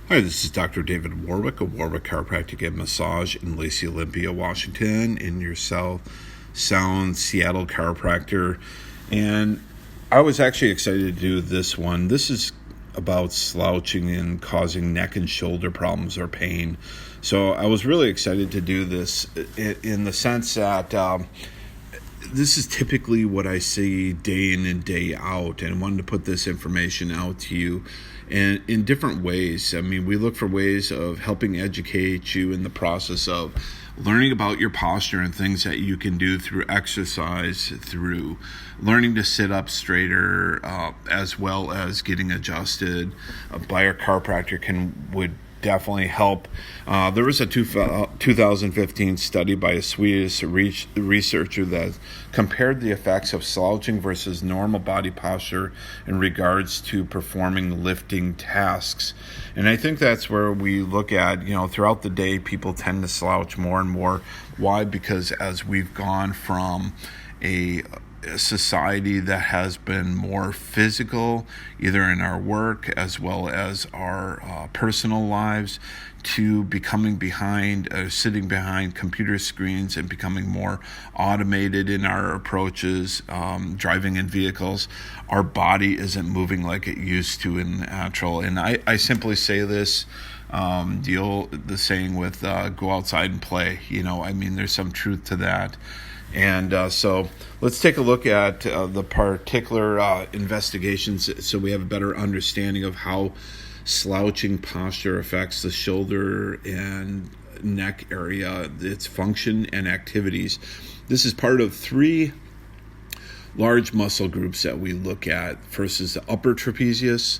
Hi, this is Dr. David Warwick of Warwick Chiropractic and Massage in Lacey, Olympia, Washington, in your Sound Seattle chiropractor. And I was actually excited to do this one. This is about slouching and causing neck and shoulder problems or pain. So I was really excited to do this in the sense that this is typically what I see day in and day out, and I wanted to put this information out to you and in different ways. I mean, we look for ways of helping educate you in the process of learning about your posture and things that you can do through exercise, through learning to sit up straighter, as well as getting adjusted by a chiropractor would definitely help. There was a 2015 study by a Swedish researcher that compared the effects of slouching versus normal body posture in regards to performing lifting tasks. And I think that's where we look at, throughout the day, people tend to slouch more and more. Why? Because as we've gone from a society that has been more physical, either in our work as well as our personal lives, to becoming sitting behind computer screens and becoming more automated in our approaches, driving in vehicles. Our body isn't moving like it used to in natural. And I simply say this, the saying with go outside and play. There's some truth to that. And so let's take a look at the particular investigations so we have a better understanding of how slouching posture affects the shoulder and neck area, its function and activities. This is part of three large muscle groups that we look at. First is the upper trapezius,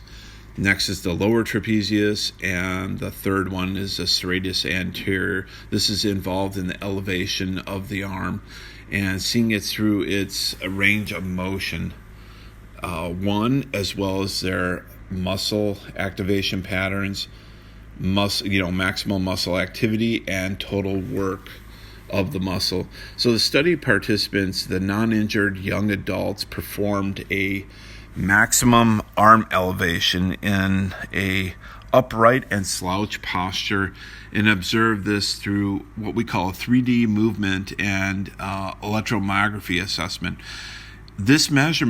next is the lower trapezius, and the third one is the serratus anterior. This is involved in the elevation of the arm and seeing it through its range of motion, as well as their muscle activation patterns, maximal muscle activity, and total work of the muscle. So the study participants, the non-injured young adults, performed a maximum arm elevation in a upright and slouch posture and observe this through what we call a 3D movement and electromyography assessment. This measure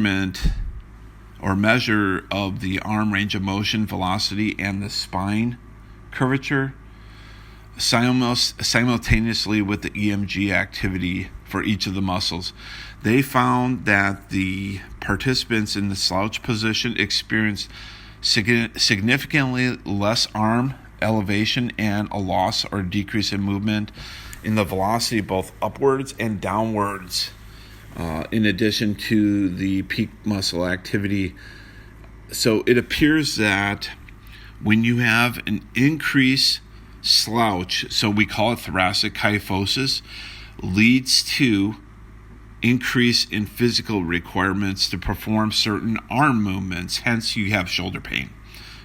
of the arm range of motion, velocity, and the spine curvature simultaneously with the EMG activity for each of the muscles. They found that the participants in the slouch position experienced significantly less arm elevation and a loss or decrease in movement in the velocity both upwards and downwards, in addition to the peak muscle activity. So it appears that when you have an increased slouch, so we call it thoracic kyphosis, leads to increase in physical requirements to perform certain arm movements. Hence, you have shoulder pain,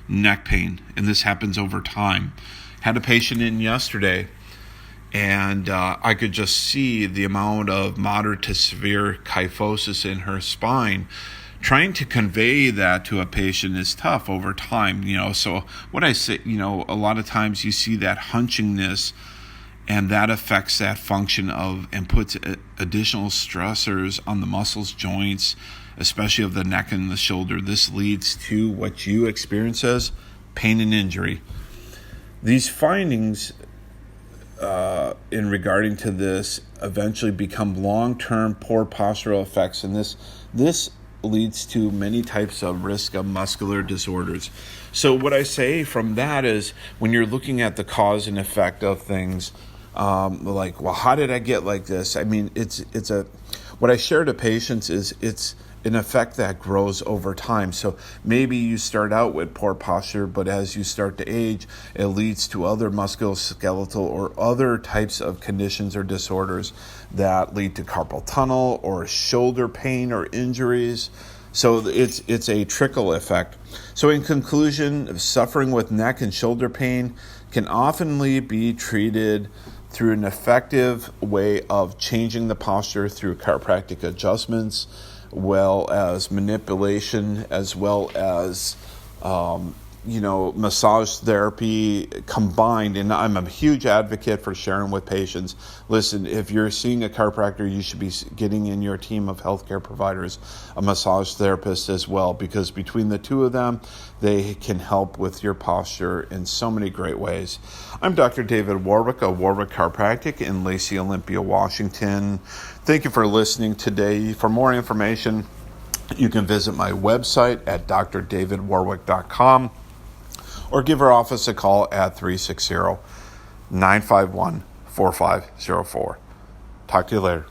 neck pain, and this happens over time. Had a patient in yesterday, and I could just see the amount of moderate to severe kyphosis in her spine. Trying to convey that to a patient is tough over time, So what I say, a lot of times you see that hunchingness, and that affects that function and puts additional stressors on the muscles, joints, especially of the neck and the shoulder. This leads to what you experience as pain and injury. These findings in regarding to this eventually become long-term poor postural effects, and this leads to many types of risk of muscular disorders. So what I say from that is, when you're looking at the cause and effect of things, how did I get like this? What I share to patients is it's an effect that grows over time. So maybe you start out with poor posture, but as you start to age, it leads to other musculoskeletal or other types of conditions or disorders that lead to carpal tunnel or shoulder pain or injuries. So it's a trickle effect. So in conclusion, suffering with neck and shoulder pain can often be treated through an effective way of changing the posture through chiropractic adjustments, well as manipulation, as well as massage therapy combined, and I'm a huge advocate for sharing with patients. Listen, if you're seeing a chiropractor, you should be getting in your team of healthcare providers a massage therapist as well, because between the two of them, they can help with your posture in so many great ways. I'm Dr. David Warwick of Warwick Chiropractic in Lacey, Olympia, Washington. Thank you for listening today. For more information, you can visit my website at drdavidwarwick.com. or give our office a call at 360-951-4504. Talk to you later.